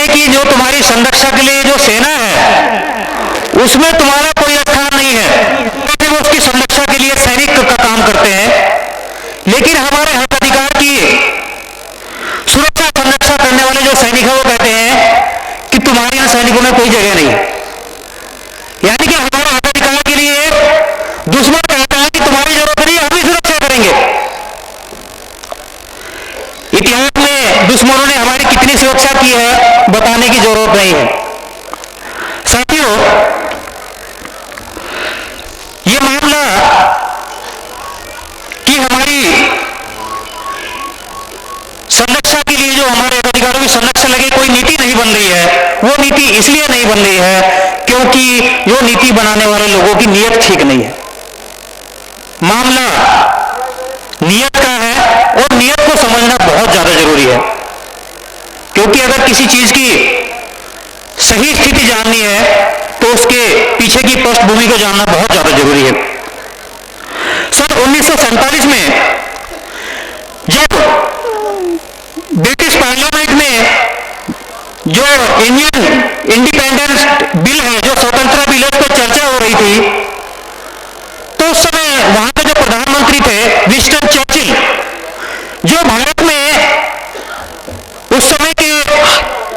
कि जो तुम्हारी संरक्षा के लिए जो सेना है उसमें तुम्हारा कोई अधिकार नहीं है, क्योंकि वो उसकी संरक्षा के लिए सैनिक का काम करते हैं। लेकिन हमारे हक अधिकार की सुरक्षा संरक्षा करने वाले जो सैनिक है वो कहते हैं कि तुम्हारे यहां सैनिकों में कोई जगह नहीं है। यानी कि हमारे हक अधिकार के लिए दुश्मन कहता है कि तुम्हारी जरूरत नहीं, हम ही सुरक्षा करेंगे। इतिहास में दुश्मनों ने हमारी कितनी सुरक्षा की है बताने की जरूरत नहीं है। साथियों, ये मामला कि हमारी संरक्षा के लिए जो हमारे अधिकारों की संरक्षा लगे कोई नीति नहीं बन रही है, वो नीति इसलिए नहीं बन रही है क्योंकि जो नीति बनाने वाले लोगों की नीयत ठीक नहीं है। मामला नीयत का है और नीयत को समझना बहुत ज्यादा जरूरी है, क्योंकि अगर किसी चीज की सही स्थिति जाननी है तो उसके पीछे की पृष्ठभूमि को जानना बहुत ज्यादा जरूरी है। सन 1947 में जब ब्रिटिश पार्लियामेंट में जो इंडियन इंडिपेंडेंस बिल है, जो स्वतंत्रता बिल है, उस पर चर्चा हो रही थी, तो उस समय वहां के जो प्रधानमंत्री थे विंस्टन चर्चिल, जो भारत में उस समय के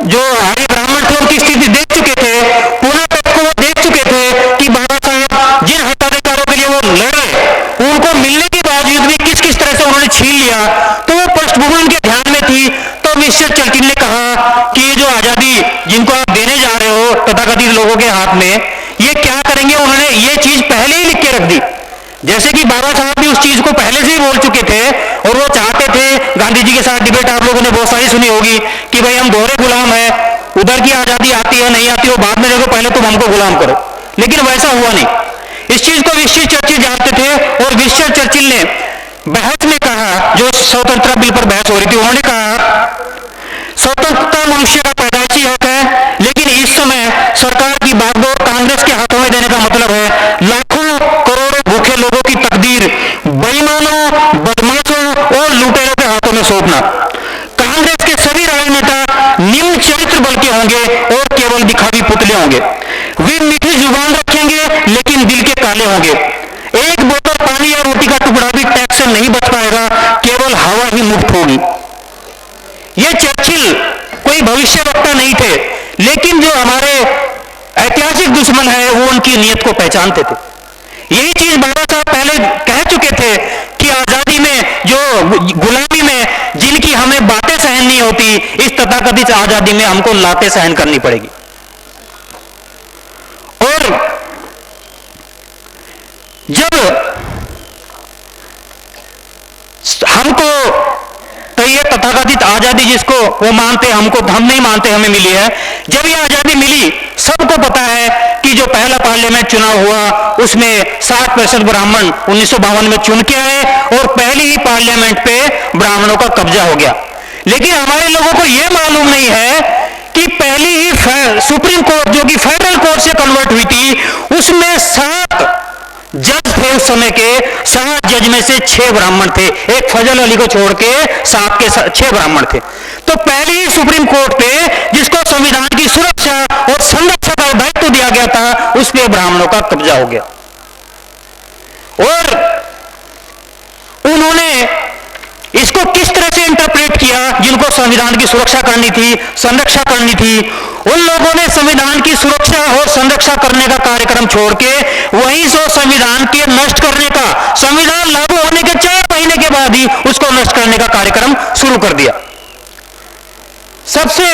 जो आर्य ब्राह्मण थे उनकी स्थिति देख चुके थे, पूरा तक को वो देख चुके थे कि बाबा साहब जिन हकाधिकारों के लिए वो लड़े उनको मिलने के बावजूद भी किस किस तरह से उन्होंने छीन लिया, तो वो पृष्ठभूमि उनके ध्यान में थी। तो मिस्टर चर्चिल ने कहा कि ये जो आजादी जिनको आप देने जा रहे हो तथाकथित लोगों के हाथ में, ये क्या करेंगे। उन्होंने ये चीज पहले ही लिख के रख दी, जैसे कि बाबा साहब भी उस चीज को पहले से ही बोल चुके थे और वो चाहते थे। गांधी जी के साथ डिबेट आप लोगों ने बहुत सारी सुनी होगी कि भाई हम दोहरे गुलाम हैं, उधर की आजादी आती है नहीं आती हो बाद में देखो, पहले तुम हमको गुलाम करो। लेकिन वैसा हुआ नहीं। इस चीज को विंस्टन चर्चिल जानते थे और विंस्टन चर्चिल ने बहस में कहा, जो स्वतंत्रता बिल पर बहस हो रही थी, उन्होंने कहा स्वतंत्रता मनुष्य का पैदाइशी हक है, लेकिन इस समय सरकार की बागडोर कांग्रेस के हाथों में देने का मतलब है लाखों करोड़ों भूखे लोगों की तकदीर बेईमानों, बदमाशों और लुटेरों के हाथों में सौंपना। कांग्रेस के सभी राजनेता निम्न चरित्र बल के होंगे और केवल दिखावी पुतले होंगे। वे मीठी जुबान रखेंगे लेकिन दिल के काले होंगे। एक बोतल पानी या रोटी का टुकड़ा भी टैक्स से नहीं बच पाएगा, केवल हवा ही मुफ्त होगी। ये चर्चिल कोई भविष्यवक्ता नहीं थे, लेकिन जो हमारे ऐतिहासिक दुश्मन है वो उनकी नीयत को पहचानते थे। यही चीज बाबा साहब पहले कह चुके थे कि आजादी में जो गुलामी में जिनकी हमें बातें सहन नहीं होती, इस तथाकथित आजादी में हमको लातें सहन करनी पड़ेगी। और जब हमको तो ये तथाकथित आजादी जिसको वो मानते हमको हम नहीं मानते हमें मिली है, जब ये आजादी मिली सबको पता है कि जो पहला पार्लियामेंट चुनाव हुआ उसमें 60% ब्राह्मण 1952 में चुन के आए और पहली ही पार्लियामेंट पे ब्राह्मणों का कब्जा हो गया। लेकिन हमारे लोगों को यह मालूम नहीं है कि पहली ही सुप्रीम कोर्ट जो कि फेडरल कोर्ट से कन्वर्ट हुई थी, उसमें 7 जज थे उस समय के। 7 जज में से 6 ब्राह्मण थे, एक फजल अली को छोड़ के 7 के 6 ब्राह्मण थे। तो पहले ही सुप्रीम कोर्ट पे जिसको संविधान की सुरक्षा और संरक्षा का दायित्व दिया गया था, उस पे ब्राह्मणों का कब्जा हो गया। और उन्होंने इसको किस तरह से इंटरप्रेट किया, जिनको संविधान की सुरक्षा करनी थी, संरक्षा करनी थी, उन लोगों ने संविधान की सुरक्षा और संरक्षा करने का कार्यक्रम छोड़ के वहीं से संविधान के नष्ट करने का, संविधान लागू होने के 4 महीने के बाद ही उसको नष्ट करने का कार्यक्रम शुरू कर दिया। सबसे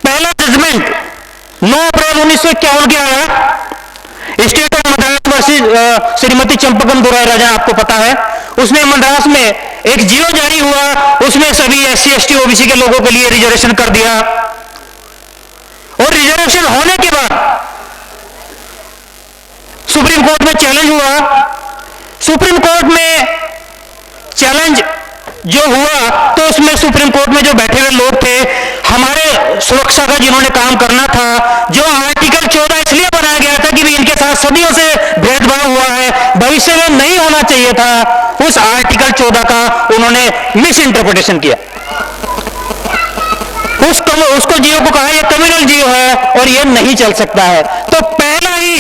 पहला जजमेंट 9 अप्रैल 1951 के आया, state of Madras versus Shrimati Champakam Dorai Rajan, आपको पता है। उसमें मद्रास में एक जीवो जारी हुआ, उसमें सभी SC ST OBC के लोगों के लिए रिजर्वेशन कर दिया। और रिजर्वेशन होने के बाद सुप्रीम कोर्ट में चैलेंज हुआ। सुप्रीम कोर्ट में चैलेंज जो हुआ तो उसमें सुप्रीम कोर्ट में जो बैठे हुए लोग थे, हमारे सुरक्षा का जिन्होंने काम करना था, जो आर्टिकल 14 इसलिए बनाया गया था कि इनके साथ सदियों से भेदभाव हुआ है, भविष्य में नहीं होना चाहिए था, उस आर्टिकल 14 का उन्होंने मिस इंटरप्रिटेशन किया। उसको जीव को कहा यह कम्युनल जीव है और यह नहीं चल सकता है। तो पहला ही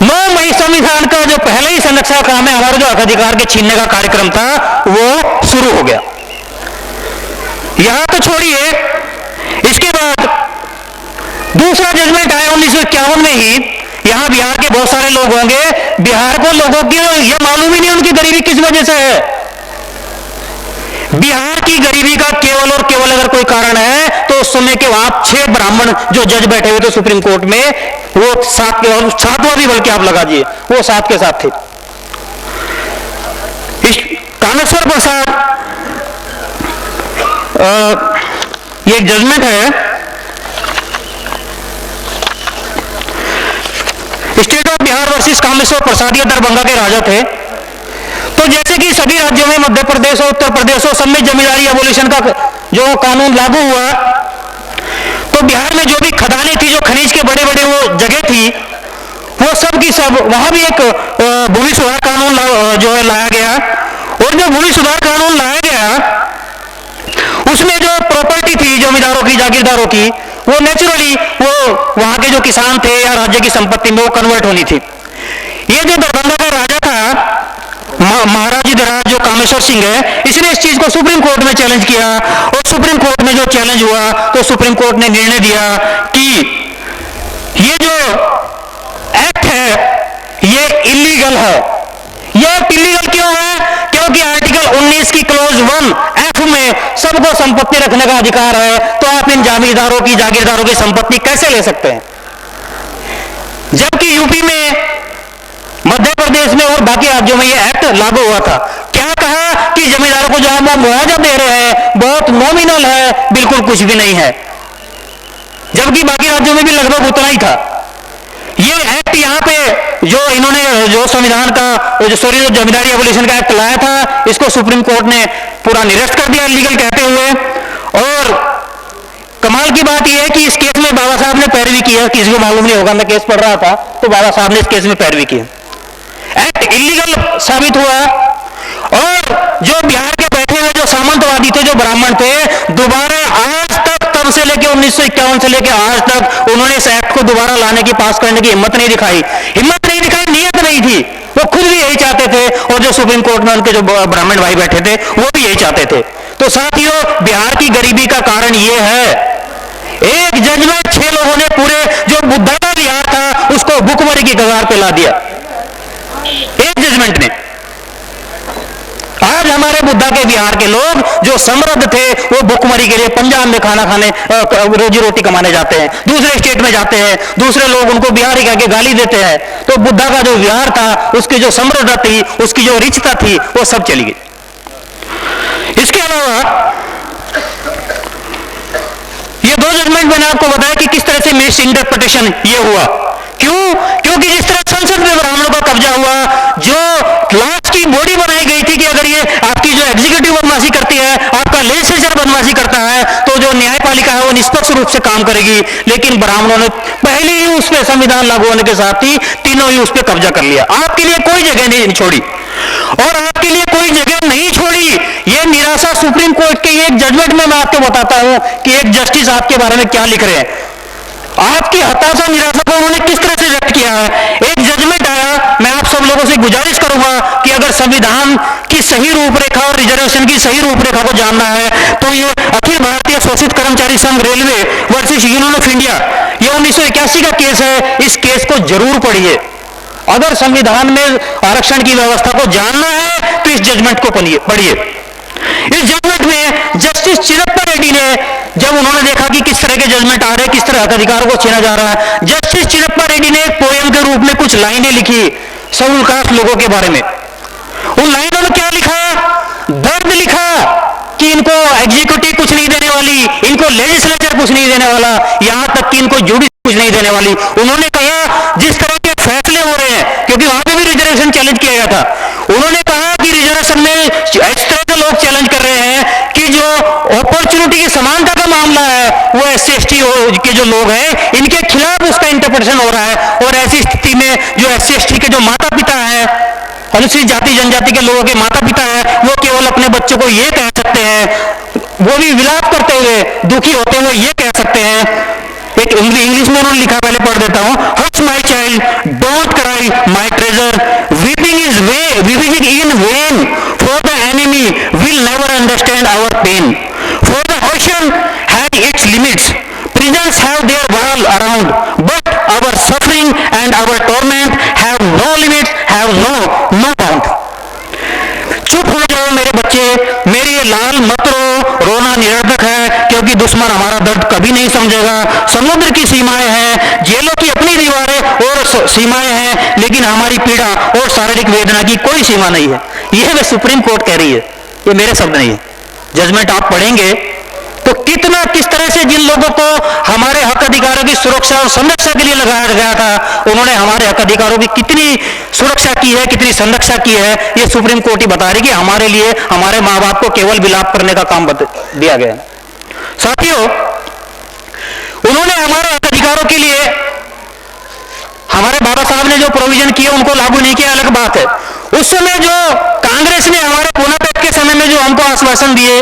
9 मई संविधान का जो पहले ही संरक्षण का काम है, हमारे जो अधिकार के छीनने का कार्यक्रम था वो शुरू हो गया। यहां तो छोड़िए, इसके बाद दूसरा जजमेंट आया 1951 में ही। यहां बिहार के बहुत सारे लोग होंगे, बिहार को लोगों की यह मालूम ही नहीं उनकी गरीबी किस वजह से है। बिहार की गरीबी का केवल और केवल अगर कोई कारण है तो उस समय के वहां 6 ब्राह्मण जो जज बैठे हुए थे सुप्रीम कोर्ट में, वो 7वां भी बल्कि आप लगा दिए, वो 7 के 7 थे। कामेश्वर प्रसाद, ये एक जजमेंट है, state of Bihar versus Kameshwar Prasad, ये दरभंगा के राजा थे। तो जैसे कि सभी राज्यों में मध्य प्रदेश और उत्तर प्रदेश और सब में जमींदारी एबोलिशन का जो कानून लागू हुआ, तो बिहार में जो भी खदानें थी, जो खनिज के बड़े बड़े वो जगह थी, वो सब की सब वहां भी एक भूमि सुधार कानून जो है लाया गया। और जो भूमि सुधार कानून लाया गया उसमें जो प्रॉपर्टी थी जमींदारों की, जागीरदारों की, वो नेचुरली वो वहां के जो किसान थे या राज्य की संपत्ति में वो कन्वर्ट होनी थी। ये जो दरभंगा का राजा था महाराज धराज, जो कामेश्वर सिंह है, इसने इस चीज को सुप्रीम कोर्ट में चैलेंज किया। और सुप्रीम कोर्ट में जो चैलेंज हुआ तो सुप्रीम कोर्ट ने निर्णय दिया कि ये जो एक्ट है ये इलीगल है। ये इलीगल क्यों है? क्योंकि आर्टिकल 19 की क्लोज 1F में सबको संपत्ति रखने का अधिकार है, तो आप इन जमींदारों की, जागीरदारों की संपत्ति कैसे ले सकते हैं? जबकि यूपी में, मध्य प्रदेश में और बाकी राज्यों में यह एक्ट लागू हुआ था। क्या कहा कि जमींदारों को जो हम मुआवजा दे रहे हैं बहुत नॉमिनल है, बिल्कुल कुछ भी नहीं है। जबकि बाकी राज्यों में भी लगभग उतना ही था। ये एक्ट यहाँ पे जो इन्होंने जो संविधान का जो जमींदारी एबोलिशन का एक्ट लाया था, इसको सुप्रीम कोर्ट ने पूरा निरस्त कर दिया इलीगल कहते हुए। और कमाल की बात यह है कि इस केस में बाबा साहब ने पैरवी की है। किसी को मालूम नहीं होगा, मैं केस पढ़ रहा था तो बाबा साहब ने इस केस में पैरवी की है। एक्ट इलीगल साबित हुआ। और जो बिहार के बैठे हुए जो सामंतवादी थे, जो ब्राह्मण थे, दोबारा आज तक, तब से लेकर 1951 से लेकर आज तक उन्होंने इस एक्ट को दोबारा लाने की, पास करने की हिम्मत नहीं दिखाई। नीयत नहीं थी। वो खुद भी यही चाहते थे और जो सुप्रीम कोर्ट में उनके जो ब्राह्मण भाई बैठे थे वो भी यही चाहते थे। तो साथियों, बिहार की गरीबी का कारण ये है, एक जजमेंट 6 लोगों ने पूरे जो बुद्धा का बिहार था उसको भुखमरी की कगार पे ला दिया, एक जजमेंट ने। आज हमारे बुद्धा के बिहार के लोग जो समृद्ध थे वो भुखमरी के लिए पंजाब में खाना खाने, रोजी रोटी कमाने जाते हैं, दूसरे स्टेट में जाते हैं, दूसरे लोग उनको बिहारी कह के गाली देते हैं। तो बुद्धा का जो बिहार था, उसकी जो समृद्धता थी, उसकी जो रिचता थी, वो सब चली गई। इसके अलावा ये 2 जजमेंट मैंने आपको बताया कि किस तरह से मिस इंटरप्रिटेशन ये हुआ। क्यों? क्योंकि जिस तरह संसद में ब्राह्मणों का कब्जा हुआ, जो लास्ट की बॉडी बनाई गई थी कि अगर ये आपकी जो एग्जीक्यूटिव बदमाशी करती है, आपका लेजिस्लेचर बदमाशी करता है, तो जो न्यायपालिका है वो निष्पक्ष रूप से काम करेगी। लेकिन ब्राह्मणों ने पहले ही उस पर संविधान लागू होने के साथ ही तीनों ही उस पर कब्जा कर लिया। आपके लिए कोई जगह नहीं छोड़ी और आपके लिए कोई जगह नहीं छोड़ी। ये निराशा सुप्रीम कोर्ट के एक जजमेंट में मैं आपको बताता हूं कि एक जस्टिस आपके बारे में क्या लिख रहे हैं। आपकी हताशा, निराशा को उन्होंने किस तरह से व्यक्त किया है। एक जजमेंट आया, मैं आप सब लोगों से गुजारिश करूंगा कि अगर संविधान की सही रूपरेखा और रिजर्वेशन की सही रूपरेखा को जानना है तो ये अखिल भारतीय शोषित कर्मचारी संघ railway versus union of India, ये 1981 का केस है। इस केस को जरूर पढ़िए। अगर संविधान में आरक्षण की व्यवस्था को जानना है तो इस जजमेंट को पढ़िए। इस जजमेंट में जस्टिस चिरप्पा रेड्डी ने, जब उन्होंने देखा कि किस तरह के जजमेंट आ रहे हैं, किस तरह के अधिकारों को छीना जा रहा है, जस्टिस चिरप्पा रेड्डी ने एक पोएम के रूप में कुछ लाइनें लिखी शेड्यूल कास्ट लोगों के बारे में। उन लाइनों में क्या लिखा? दर्द लिखा कि इनको एग्जीक्यूटिव कुछ नहीं देने वाली, इनको लेजिस्लेचर कुछ नहीं देने वाला, यहां तक कि इनको जुडिशरी कुछ नहीं देने वाली। उन्होंने कहा जिस तरह के फैसले हो रहे हैं, क्योंकि वहां पे भी रिजर्वेशन चैलेंज किया गया था, उन्होंने कहा कि रिजर्वेशन में इस तरह के लोग चैलेंज कर रहे हैं कि जो अपॉर्चुनिटी की समानता का मामला है वो SC/ST के जो लोग हैं इनके खिलाफ उसका इंटरप्रिटेशन हो रहा है। और ऐसी स्थिति में जो SC/ST के जो माता पिता हैं, अनुसूचित जाति जनजाति के लोगों के माता पिता हैं, वो केवल अपने बच्चों को ये कह सकते हैं वो भी विलाप करते हुए, दुखी होते हुए ये कह सकते हैं, एक इंग्लिश में उन्होंने लिखा, पहले पढ़ देता हूं। Hush my child, don't cry my treasure, weeping in vain, for the enemy will never understand our pain, for the ocean had its limits, prisons have their wall around, but our suffering and our torment have no limits, have no bound. चुप हो जाओ मेरे बच्चे, मेरे लाल मत रो, रोना निरर्थक है, क्योंकि दुश्मन हमारा दर्द कभी नहीं समझेगा। समुद्र की सीमाएं हैं, जेलों की अपनी दीवारें और सीमाएं हैं, लेकिन हमारी पीड़ा और शारीरिक वेदना की कोई सीमा नहीं है। यह वे सुप्रीम कोर्ट कह रही है, ये मेरे शब्द नहीं है। जजमेंट आप पढ़ेंगे तो किस तरह से जिन लोगों को हमारे हक अधिकारों की सुरक्षा और संरक्षा के लिए लगाया गया था, उन्होंने हमारे हक अधिकारों की कितनी सुरक्षा की है, कितनी संरक्षा की है, ये सुप्रीम कोर्ट ही बता रही कि हमारे लिए हमारे माँ बाप को केवल विलाप करने का काम दिया गया। साथियों, उन्होंने हमारे हक अधिकारों के लिए हमारे बाबा साहब ने जो प्रोविजन किए उनको लागू नहीं किया, अलग बात है। उस समय जो कांग्रेस ने हमारे पूना पैक्ट के समय में जो हमको आश्वासन दिए,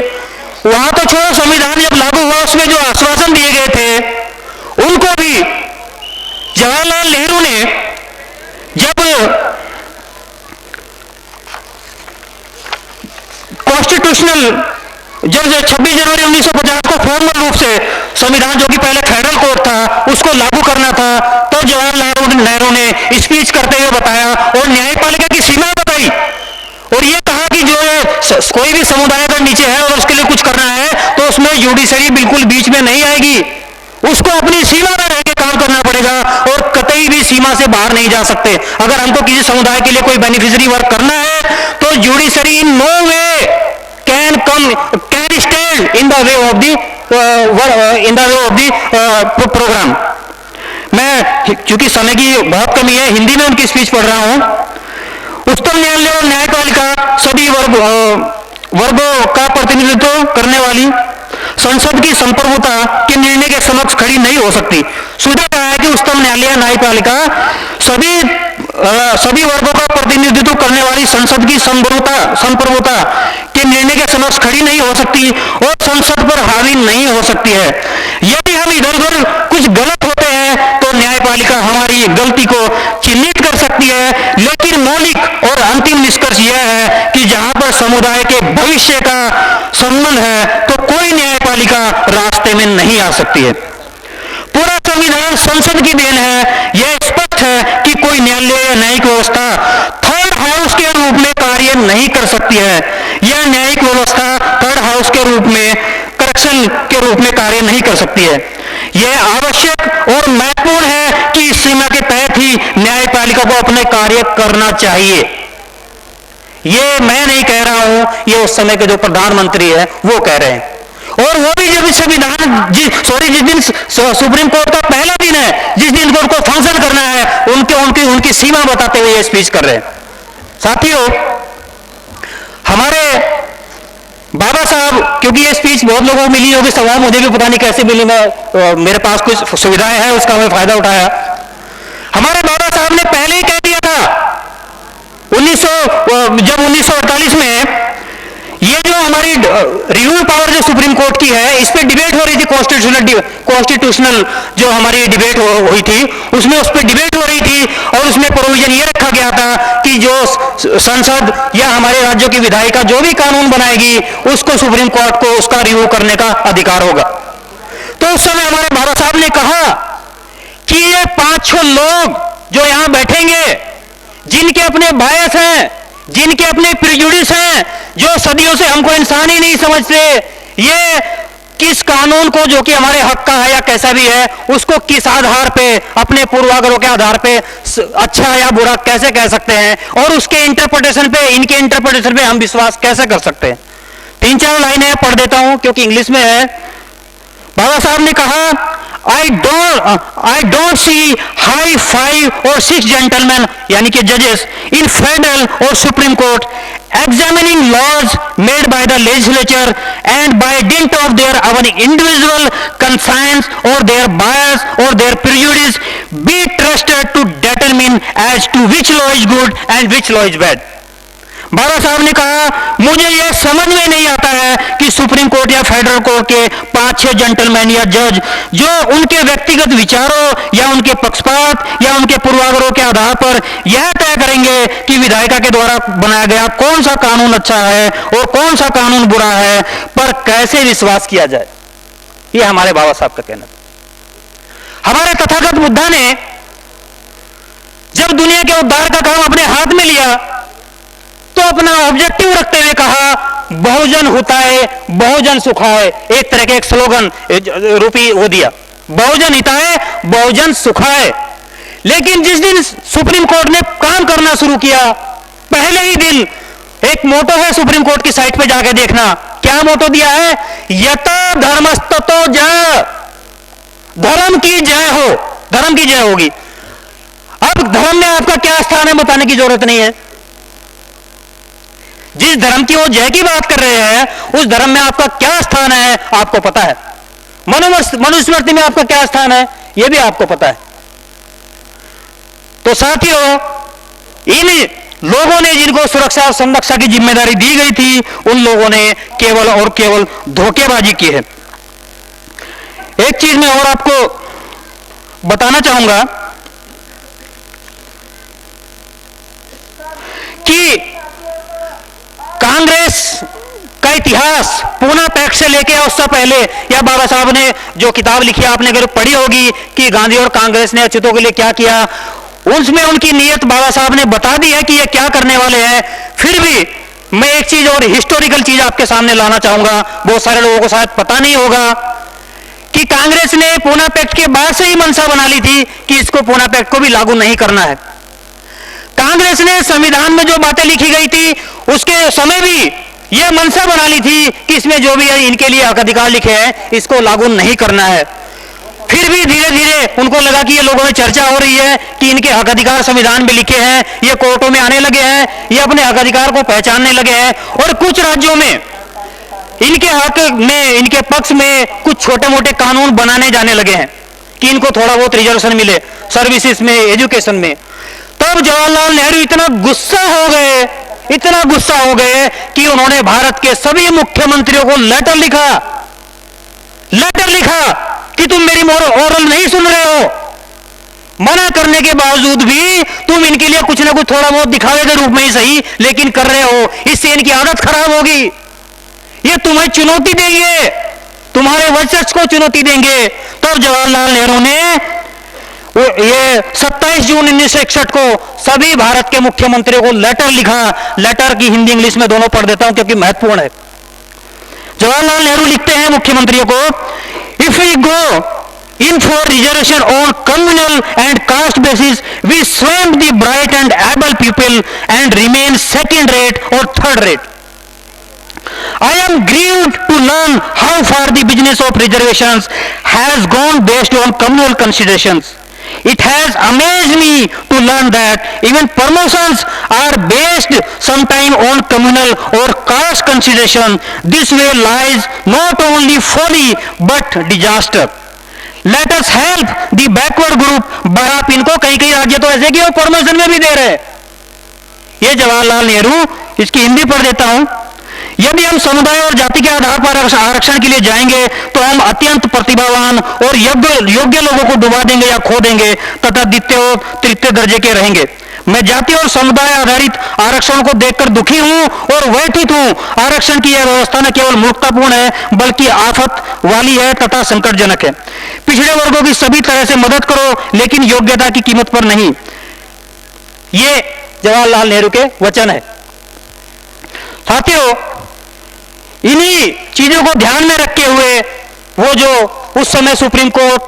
वहां तो छोड़ो, संविधान जब लागू हुआ उसमें जो आश्वासन दिए गए थे उनको भी जवाहरलाल नेहरू ने जब कॉन्स्टिट्यूशनल जब 26 जनवरी 1950 को फॉर्मल रूप से संविधान, जो कि पहले फेडरल कोड था, उसको लागू करना था, तो जवाहरलाल नेहरू ने स्पीच करते हुए बताया और न्यायपालिका की सीमा बताई और ये कहा कि जो कोई भी समुदाय अगर नीचे है और उसके लिए कुछ करना है तो उसमें जुडिशरी बिल्कुल बीच में नहीं आएगी, उसको अपनी सीमा में रह के काम करना पड़ेगा और कतई भी सीमा से बाहर नहीं जा सकते। अगर हमको किसी समुदाय के लिए कोई बेनिफिशियरी वर्क करना है तो judiciary in no way can stand in the way of the programme. मैं चूंकि समय की बहुत कमी है, हिंदी में उनकी स्पीच पढ़ रहा हूं। उच्चतम न्यायालय और न्यायपालिका सभी वर्गों का प्रतिनिधित्व करने वाली संसद की संप्रभुता के निर्णय के समक्ष खड़ी नहीं हो सकती। सुझाव कहा है कि उच्चतम न्यायालय न्यायपालिका सभी वर्गों का प्रतिनिधित्व करने वाली संसद की संप्रभुता के निर्णय के समक्ष खड़ी नहीं हो सकती और संसद पर हावी नहीं हो सकती है। यदि हम इधर उधर कुछ गलत होते हैं तो न्यायपालिका हमारी गलती को चिन्हित कर सकती है, लेकिन मौलिक और अंतिम निष्कर्ष यह है कि जहां पर समुदाय के भविष्य का संबंध है तो कोई न्यायपालिका रास्ते में नहीं आ सकती है। पूरा संविधान संसद की देन है। यह स्पष्ट है कि कोई न्यायालय या न्यायिक व्यवस्था थर्ड हाउस के रूप में कार्य नहीं कर सकती है। यह न्यायिक व्यवस्था थर्ड हाउस के रूप में, करेक्शन के रूप में कार्य नहीं कर सकती है। यह आवश्यक और महत्वपूर्ण है कि इस सीमा के तहत ही न्यायपालिका को अपने कार्य करना चाहिए। यह मैं नहीं कह रहा हूं, यह उस समय के जो प्रधानमंत्री है वो कह रहे हैं। और वो भी जब संविधान जिस दिन सुप्रीम कोर्ट का पहला दिन है, जिस दिन कोर्ट को फंक्शन करना है, उनकी सीमा बताते हुए ये स्पीच कर रहे हैं। साथियों, हमारे बाबा साहब, क्योंकि ये स्पीच बहुत लोगों को मिली होगी, सवाल मुझे भी पता नहीं कैसे मिली, मेरे पास कुछ सुविधाएं हैं, उसका मैं फायदा उठाया। हमारे बाबा साहब ने पहले ही कह दिया था जब 1948 में ये जो हमारी रिव्यू पावर जो सुप्रीम कोर्ट की है, इस पे डिबेट हो रही थी, कॉन्स्टिट्यूशनल जो हमारी डिबेट हुई थी, उसमें उस पर डिबेट हो रही थी और उसमें प्रोविजन ये रखा गया था कि जो संसद या हमारे राज्यों की विधायिका जो भी कानून बनाएगी उसको सुप्रीम कोर्ट को उसका रिव्यू करने का अधिकार होगा। तो उस समय हमारे बाबा साहब ने कहा कि ये 5-6 लोग जो यहां बैठेंगे, जिनके अपने बायस हैं, जिनके अपने प्रिजुडिस हैं, जो सदियों से हमको इंसान ही नहीं समझते, ये किस कानून को जो कि हमारे हक का है या कैसा भी है, उसको किस आधार पे, अपने पूर्वाग्रहों के आधार पे अच्छा या बुरा कैसे कह सकते हैं और उसके इंटरप्रिटेशन पे, इनके इंटरप्रिटेशन पे हम विश्वास कैसे कर सकते हैं। 3-4 लाइनें पढ़ देता हूं क्योंकि इंग्लिश में है। बाबा साहब ने कहा, I don't see high 5 or 6 gentlemen, यानी कि जजेस, in federal or supreme court examining laws made by the legislature and by dint of their our individual conscience or their bias or their prejudice be trusted to determine as to which law is good and which law is bad. बाबा साहब ने कहा, मुझे यह समझ में नहीं आता है कि सुप्रीम कोर्ट या फेडरल कोर्ट के 5-6 जेंटलमैन या जज जो उनके व्यक्तिगत विचारों या उनके पक्षपात या उनके पूर्वाग्रहों के आधार पर यह तय करेंगे कि विधायिका के द्वारा बनाया गया कौन सा कानून अच्छा है और कौन सा कानून बुरा है, पर कैसे विश्वास किया जाए। यह हमारे बाबा साहब का कहना था। हमारे तथागत बुद्धा ने जब दुनिया के उद्धार का काम अपने हाथ में लिया तो अपना ऑब्जेक्टिव रखते हुए कहा, बहुजन हिताय बहुजन सुखाय। एक तरह के एक स्लोगन रूपी वो दिया, बहुजन हिताय बहुजन सुखाय। लेकिन जिस दिन सुप्रीम कोर्ट ने काम करना शुरू किया, पहले ही दिन एक मोटो है सुप्रीम कोर्ट की साइट पे जाके देखना, क्या मोटो दिया है, यथा धर्मस्ततो जय, धर्म की जय हो, धर्म की जय होगी। अब धर्म में आपका क्या स्थान है बताने की जरूरत नहीं है। जिस धर्म की वो जय की बात कर रहे हैं उस धर्म में आपका क्या स्थान है आपको पता है। मनुस्मृति में आपका क्या स्थान है यह भी आपको पता है। तो साथियों, इन लोगों ने जिनको सुरक्षा और संरक्षा की जिम्मेदारी दी गई थी, उन लोगों ने केवल और केवल धोखेबाजी की है। एक चीज मैं और आपको बताना चाहूंगा कि कांग्रेस का इतिहास पूना पैक्ट से लेके और उससे पहले, या बाबा साहब ने जो किताब लिखी आपने अगर पढ़ी होगी कि गांधी और कांग्रेस ने अछूतों के लिए क्या किया, उसमें उनकी नीयत बाबा साहब ने बता दी है कि ये क्या करने वाले हैं। फिर भी मैं एक चीज और हिस्टोरिकल चीज आपके सामने लाना चाहूंगा, बहुत सारे लोगों को शायद पता नहीं होगा कि कांग्रेस ने पूना पैक्ट के बाद से ही मंशा बना ली थी कि इसको पूना पैक्ट को भी लागू नहीं करना है। कांग्रेस ने संविधान में जो बातें लिखी गई थी उसके समय भी यह मंशा बना ली थी कि इसमें जो भी इनके लिए हक अधिकार लिखे हैं इसको लागू नहीं करना है। फिर भी धीरे धीरे उनको लगा कि ये लोगों में चर्चा हो रही है कि इनके हक अधिकार संविधान में लिखे हैं, ये कोर्टों में आने लगे हैं, ये अपने हक अधिकार को पहचानने लगे हैं और कुछ राज्यों में इनके हक में, इनके पक्ष में कुछ छोटे मोटे कानून बनाने जाने लगे हैं कि इनको थोड़ा बहुत रिजर्वेशन मिले सर्विसेज में, एजुकेशन में। तब जवाहरलाल नेहरू इतना गुस्सा हो गए कि उन्होंने भारत के सभी मुख्यमंत्रियों को लेटर लिखा कि तुम मेरी ओरल नहीं सुन रहे हो, मना करने के बावजूद भी तुम इनके लिए कुछ ना कुछ थोड़ा बहुत दिखावे के रूप में ही सही लेकिन कर रहे हो, इससे इनकी आदत खराब होगी, ये तुम्हें चुनौती देंगे, तुम्हारे वर्चस्व को चुनौती देंगे। तब जवाहरलाल नेहरू ने ये 27 जून 1961 को सभी भारत के मुख्यमंत्रियों को लेटर लिखा। लेटर की हिंदी इंग्लिश में दोनों पढ़ देता हूं क्योंकि महत्वपूर्ण है। जवाहरलाल नेहरू लिखते हैं मुख्यमंत्रियों को, if we go in for reservation on communal and caste basis we swamp the bright and able people and remain second rate और third rate. I am grieved to learn how far the business of reservations has gone based on communal considerations. It has amazed me to learn that even promotions are based sometime on communal or caste consideration. This way lies not only folly but disaster. Let us help the backward group. बराप इनको कई राज्य तो ऐसे कि वो promotion में भी दे रहे हैं। ये जवाहरलाल नेहरू, इसकी हिंदी पढ़ देता हूं। यदि हम समुदाय और जाति के आधार पर आरक्षण के लिए जाएंगे तो हम अत्यंत प्रतिभावान और योग्य लोगों को डुबा देंगे या खो देंगे तथा द्वितीय और तृतीय दर्जे के रहेंगे। मैं जाति और समुदाय आधारित आरक्षण को देखकर दुखी हूं और व्यथित हूं। आरक्षण की यह व्यवस्था न केवल मूर्खतापूर्ण है बल्कि आफत वाली है तथा संकटजनक है। पिछड़े वर्गों की सभी तरह से मदद करो लेकिन योग्यता की कीमत पर नहीं। ये जवाहरलाल नेहरू के वचन है। साथियों, इन्हीं चीजों को ध्यान में रखते हुए वो जो उस समय सुप्रीम कोर्ट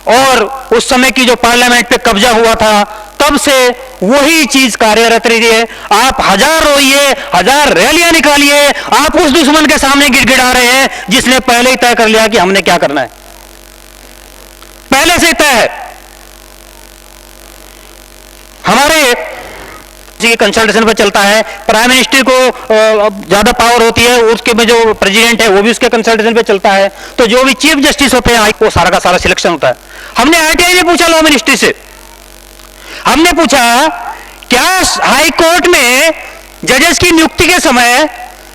और उस समय की जो पार्लियामेंट पे कब्जा हुआ था तब से वही चीज कार्यरत रही है। आप हजार रोइए, हजार रैलियां निकालिए, आप उस दुश्मन के सामने गिड़गिड़ा रहे हैं जिसने पहले ही तय कर लिया कि हमने क्या करना है, पहले से तय है। हमारे की कंसल्टेशन पर चलता है, प्राइम मिनिस्टर को ज्यादा पावर होती है, उसके में जो प्रेसिडेंट है वो भी उसके कंसल्टेशन पे चलता है। तो जो भी चीफ जस्टिस होते हैं वो सारा का सारा सिलेक्शन होता है। हमने आरटीआई में पूछा लॉ मिनिस्ट्री से, हमने पूछा क्या हाई कोर्ट में जजेस की नियुक्ति के समय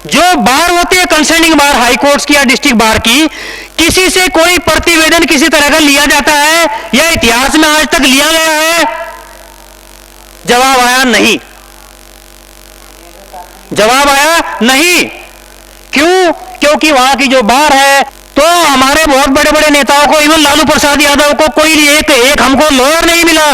जो बार होती है कंसर्निंग बार हाई कोर्ट्स की या डिस्ट्रिक्ट बार की, किसी से कोई प्रतिवेदन किसी तरह का लिया जाता है या इतिहास में आज तक लिया गया है? जवाब आया नहीं। जवाब आया नहीं। क्यों? क्योंकि वहां की जो बार है, तो हमारे बहुत बड़े बड़े नेताओं को, इवन लालू प्रसाद यादव को कोई एक हमको लॉयर नहीं मिला।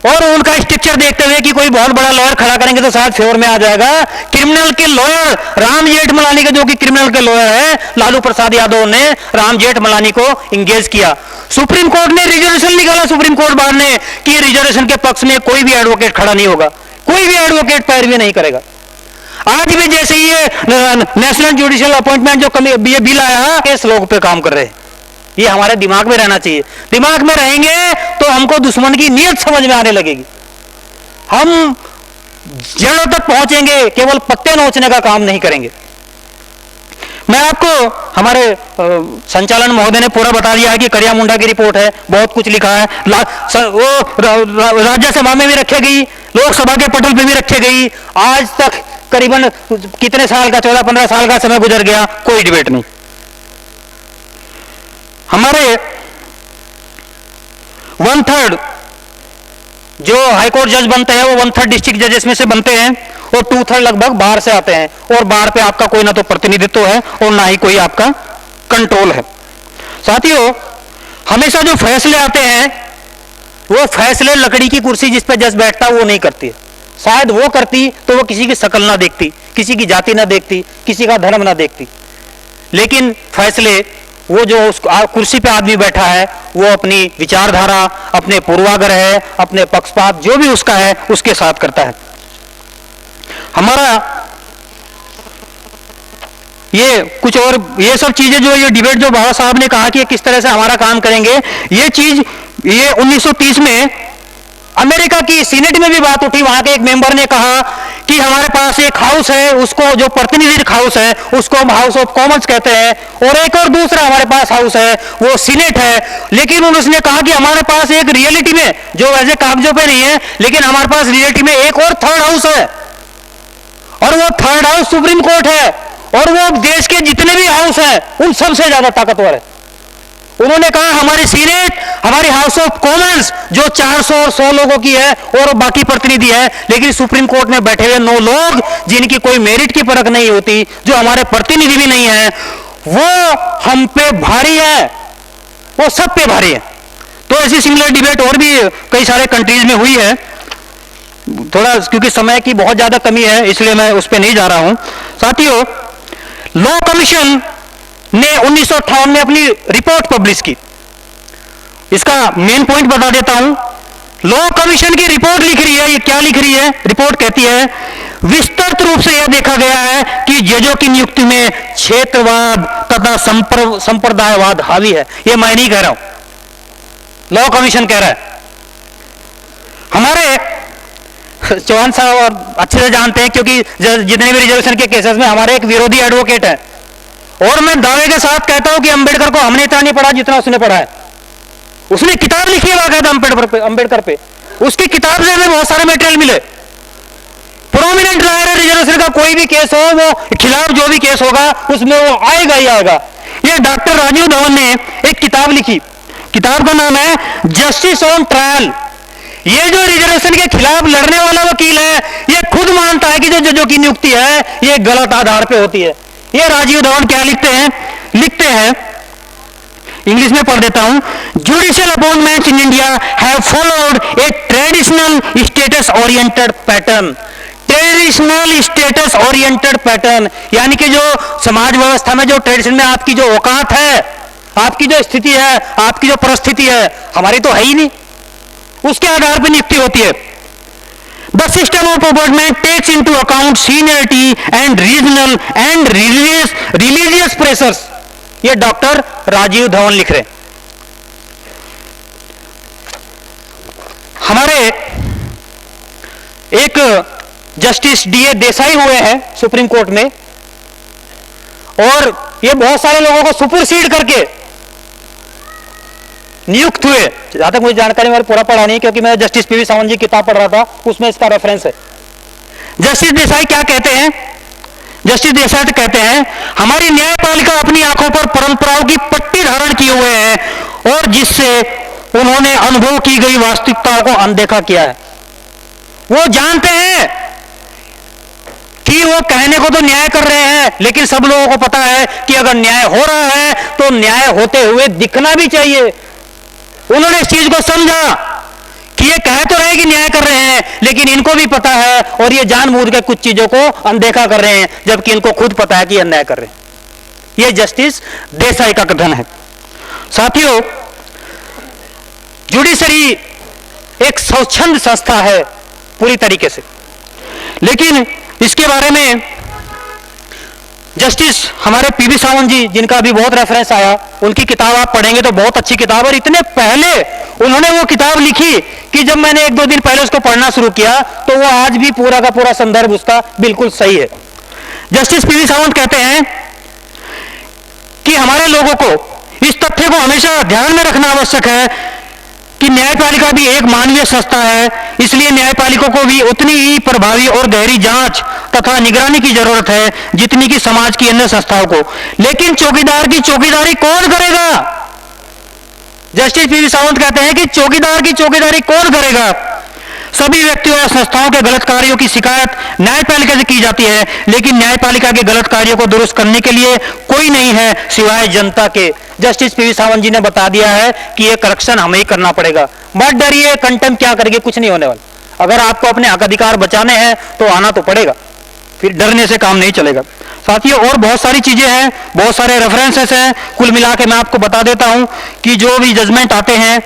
और उनका स्ट्रक्चर देखते हुए कि कोई बहुत बड़ा लॉयर खड़ा करेंगे तो शायद फेवर में आ जाएगा, क्रिमिनल के लॉयर राम जेठमलानी के, जो कि क्रिमिनल के लॉयर है, लालू प्रसाद यादव ने राम जेठमलानी को इंगेज किया। सुप्रीम कोर्ट ने रिजर्वेशन निकाला, सुप्रीम कोर्ट बार ने, कि रिजर्वेशन के पक्ष में कोई भी एडवोकेट खड़ा नहीं होगा, कोई भी एडवोकेट पैरवी नहीं करेगा। आज भी जैसे ये नेशनल जुडिशियल अपॉइंटमेंट जो ये बिल आया, इस लोग पे काम कर रहे हैं। ये हमारे दिमाग में रहना चाहिए। दिमाग में रहेंगे तो हमको दुश्मन की नीयत समझ में आने लगेगी। हम जड़ों तक पहुंचेंगे, केवल पत्ते नोचने का काम नहीं करेंगे। मैं आपको हमारे संचालन महोदय ने पूरा बता दिया है कि करिया मुंडा की रिपोर्ट है, बहुत कुछ लिखा है। वो राज्यसभा में भी रखी गई, लोकसभा के पटल पे भी रखी गई। आज तक करीबन कितने साल का, 14-15 साल का समय गुजर गया, कोई डिबेट नहीं। हमारे 1/3 जो हाईकोर्ट जज बनते हैं, वो 1/3 डिस्ट्रिक्ट जजेस में से बनते हैं और 2/3 लगभग बाहर से आते हैं। और बाहर पे आपका कोई ना तो प्रतिनिधित्व है और ना ही कोई आपका कंट्रोल है। साथियों, हमेशा जो फैसले आते हैं, वो फैसले लकड़ी की कुर्सी जिस पे जज बैठता है वो नहीं करती है। शायद वो करती तो वो किसी की शक्ल ना देखती, किसी की जाति ना देखती, किसी का धर्म ना देखती। लेकिन फैसले वो जो उस कुर्सी पे आदमी बैठा है, वो अपनी विचारधारा, अपने पूर्वाग्रह, अपने पक्षपात जो भी उसका है, उसके साथ करता है। हमारा ये कुछ और ये सब चीजें जो ये डिबेट जो बाबा साहब ने कहा कि किस तरह से हमारा काम करेंगे, ये चीज ये 1930 में अमेरिका की सीनेट में भी बात उठी। वहां के एक मेंबर ने कहा कि हमारे पास एक हाउस है, उसको जो प्रतिनिधि हाउस है उसको हम हाउस ऑफ कॉमन्स कहते हैं, और एक और दूसरा हमारे पास हाउस है वो सीनेट है। लेकिन उसने कहा कि हमारे पास एक रियलिटी में, जो वैसे कागजों पे नहीं है, लेकिन हमारे पास रियलिटी में एक और थर्ड हाउस है, और वो थर्ड हाउस सुप्रीम कोर्ट है, और वो देश के जितने भी हाउस हैं उन सबसे ज्यादा ताकतवर है। उन्होंने कहा हमारी सीनेट, हमारी हाउस ऑफ कॉमन्स जो 400 और 100 लोगों की है और बाकी प्रतिनिधि है, लेकिन सुप्रीम कोर्ट में बैठे हुए 9 लोग जिनकी कोई मेरिट की परख नहीं होती, जो हमारे प्रतिनिधि भी नहीं है, वो हम पे भारी है, वो सब पे भारी है। तो ऐसी सिमिलर डिबेट और भी कई सारे कंट्रीज में हुई है। थोड़ा क्योंकि समय की बहुत ज्यादा कमी है, इसलिए मैं उस पर नहीं जा रहा हूं। साथियों, लॉ कमीशन ने 1958 में अपनी रिपोर्ट पब्लिश की। इसका मेन पॉइंट बता देता हूं। लॉ कमीशन की रिपोर्ट लिख रही है, ये क्या लिख रही है? रिपोर्ट कहती है, विस्तृत रूप से यह देखा गया है कि जजों की नियुक्ति में क्षेत्रवाद तथा संप्रदायवाद हावी है। ये मैं नहीं कह रहा हूं, लॉ कमीशन कह रहा है। हमारे चौहान साहब और अच्छे से जानते हैं, क्योंकि जितने भी रिजर्वेशन के केसेस में हमारे एक विरोधी एडवोकेट है, और मैं दावे के साथ कहता हूं कि अंबेडकर को हमने इतना नहीं पढ़ा जितना उसने पढ़ा है। उसने किताब लिखी है बाकायदा अंबेडकर पे, उसकी किताब से हमें बहुत सारे मटेरियल मिले। प्रोमिनेंट लॉयर है, रिजर्वेशन का कोई भी केस हो, वो खिलाफ जो भी केस होगा उसमें वो आएगा ही आएगा। ये डॉक्टर राजीव धवन ने एक किताब लिखी, किताब का नाम है जस्टिस ऑन ट्रायल। ये जो रिजर्वेशन के खिलाफ लड़ने वाला वकील है, ये खुद मानता है कि जो जजों की नियुक्ति है ये गलत आधार पे होती है। ये राजीव धवन क्या लिखते हैं, इंग्लिश में पढ़ देता हूं। Judicial appointments in India have followed A traditional status oriented pattern. Traditional status oriented pattern यानी कि जो समाज व्यवस्था में जो ट्रेडिशन में आपकी जो औकात है, आपकी जो स्थिति है, आपकी जो परिस्थिति है, हमारी तो है ही नहीं, उसके आधार पर नियुक्ति होती है। The system of appointment takes into account seniority and regional and religious pressures. ये डॉक्टर राजीव धवन लिख रहे। हमारे एक जस्टिस डीए देसाई हुए हैं सुप्रीम कोर्ट में, और ये बहुत सारे लोगों को सुपरसीड करके नियुक्त हुए। जहां तक मुझे जानकारी, मैंने पूरा पढ़ा नहीं क्योंकि मैं जस्टिस पीवी सावंत जी की किताब पढ़ रहा था, उसमें इसका रेफरेंस है। जस्टिस देसाई क्या कहते हैं? जस्टिस देसाई कहते हैं, हमारी न्यायपालिका अपनी आंखों पर परंपराओं की पट्टी धारण किए हुए है और जिससे उन्होंने अनुभव की गई वास्तविकताओं को अनदेखा किया है। वो जानते हैं कि वो कहने को तो न्याय कर रहे हैं, लेकिन सब लोगों को पता है कि अगर न्याय हो रहा है तो न्याय होते हुए दिखना भी चाहिए। उन्होंने इस चीज को समझा कि ये कह तो रहे कि न्याय कर रहे हैं, लेकिन इनको भी पता है और ये जानबूझ के कुछ चीजों को अनदेखा कर रहे हैं, जबकि इनको खुद पता है कि अन्याय कर रहे हैं। ये जस्टिस देसाई का कथन है। साथियों, जुडिशरी एक स्वच्छंद संस्था है पूरी तरीके से, लेकिन इसके बारे में जस्टिस हमारे पीवी सावंत जी, जिनका भी बहुत रेफरेंस आया, उनकी किताब आप पढ़ेंगे तो बहुत अच्छी किताब, और इतने पहले उन्होंने वो किताब लिखी कि जब मैंने 1-2 दिन पहले उसको पढ़ना शुरू किया तो वो आज भी पूरा का पूरा संदर्भ उसका बिल्कुल सही है। जस्टिस पीवी सावंत कहते हैं कि हमारे लोगों को इस तथ्य को हमेशा ध्यान में रखना आवश्यक है कि न्यायपालिका भी एक मानवीय संस्था है, इसलिए न्यायपालिका को भी उतनी ही प्रभावी और गहरी जांच तथा निगरानी की जरूरत है जितनी कि समाज की अन्य संस्थाओं को। लेकिन चौकीदार की चौकीदारी कौन करेगा? जस्टिस पीवी सावंत कहते हैं कि चौकीदार की चौकीदारी कौन करेगा? सभी व्यक्तियों या संस्थाओं के गलत कार्यों की शिकायत न्यायपालिका से की जाती है, लेकिन न्यायपालिका के गलत कार्यों को दुरुस्त करने के लिए कोई नहीं है सिवाय जनता के। जस्टिस पीवी सावंत जी ने बता दिया है कि ये करेक्शन हमें ही करना पड़ेगा। मत डरिए, कंटेम्प्ट क्या करेंगे, कुछ नहीं होने वाला। अगर आपको अपने हक अधिकार बचाने हैं तो आना तो पड़ेगा, फिर डरने से काम नहीं चलेगा। साथियों, और बहुत सारी चीजें हैं, बहुत सारे रेफरेंसेस हैं। कुल मिला के मैं आपको बता देता हूं कि जो भी जजमेंट आते हैं,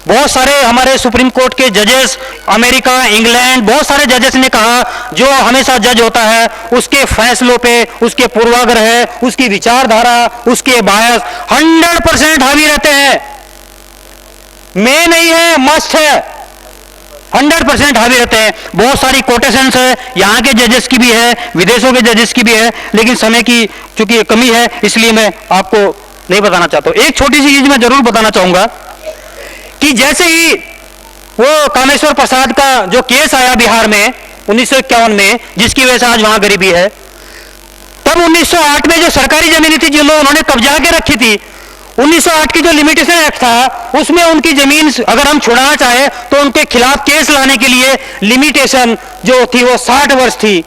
बहुत सारे हमारे सुप्रीम कोर्ट के जजेस, अमेरिका, इंग्लैंड, बहुत सारे जजेस ने कहा जो हमेशा जज होता है उसके फैसलों पे उसके पूर्वाग्रह, उसकी विचारधारा, उसके बायस 100% हावी रहते हैं। मैं नहीं है, मस्ट है, 100% हावी रहते हैं। बहुत सारी कोटेशंस है, यहाँ के जजेस की भी है, विदेशों के जजेस की भी है, लेकिन समय की चूंकि कमी है इसलिए मैं आपको नहीं बताना चाहता हूं। एक छोटी सी चीज मैं जरूर बताना चाहूंगा कि जैसे ही वो कामेश्वर प्रसाद का जो केस आया बिहार में 1951 में, जिसकी वजह से आज वहां गरीबी है, तब 1908 में जो सरकारी जमीन थी जिन उन्होंने कब्जा के रखी थी, 1908 की जो लिमिटेशन एक्ट था उसमें उनकी जमीन अगर हम छुड़ाना चाहे तो उनके खिलाफ केस लाने के लिए लिमिटेशन जो थी वो 60 वर्ष थी।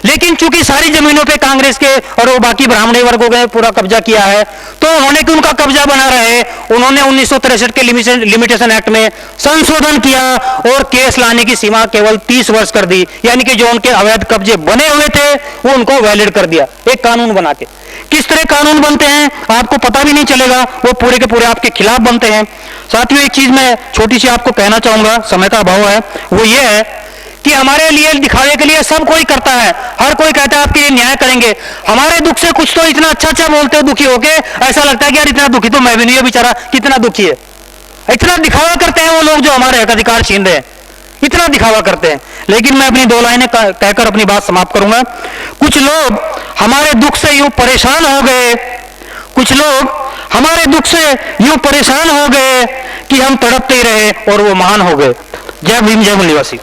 लेकिन चूंकि सारी जमीनों पे कांग्रेस के और वो बाकी ब्राह्मणी वर्गों ने पूरा कब्जा किया है, तो उन्होंने कि उनका कब्जा बना रहे, उन्होंने 1963 के लिमिटेशन एक्ट में संशोधन किया और केस लाने की सीमा केवल 30 वर्ष कर दी। यानी कि जो उनके अवैध कब्जे बने हुए थे वो उनको वैलिड कर दिया एक कानून बना के। किस तरह कानून बनते हैं आपको पता भी नहीं चलेगा, वो पूरे के पूरे आपके खिलाफ बनते हैं। साथियों, एक चीज मैं छोटी सी आपको कहना चाहूंगा, समय का अभाव है, वो ये है कि हमारे लिए दिखाने के लिए सब कोई करता है, हर कोई कहता है आपके लिए न्याय करेंगे। हमारे दुख से कुछ तो इतना अच्छा अच्छा बोलते हो दुखी होके, ऐसा लगता है कि यार इतना दुखी तो मैं भी नहीं है, बेचारा कितना दुखी है। इतना दिखावा करते हैं वो लोग जो हमारे हक अधिकार छीन रहे हैं, इतना दिखावा करते हैं। लेकिन मैं अपनी 2 लाइनें कहकर अपनी बात समाप्त करूंगा। कुछ लोग हमारे दुख से यूं परेशान हो गए, कुछ लोग हमारे दुख से यूं परेशान हो गए कि हम तड़पते ही रहे और वो महान हो गए। जय भीम, जय मूल निवासी।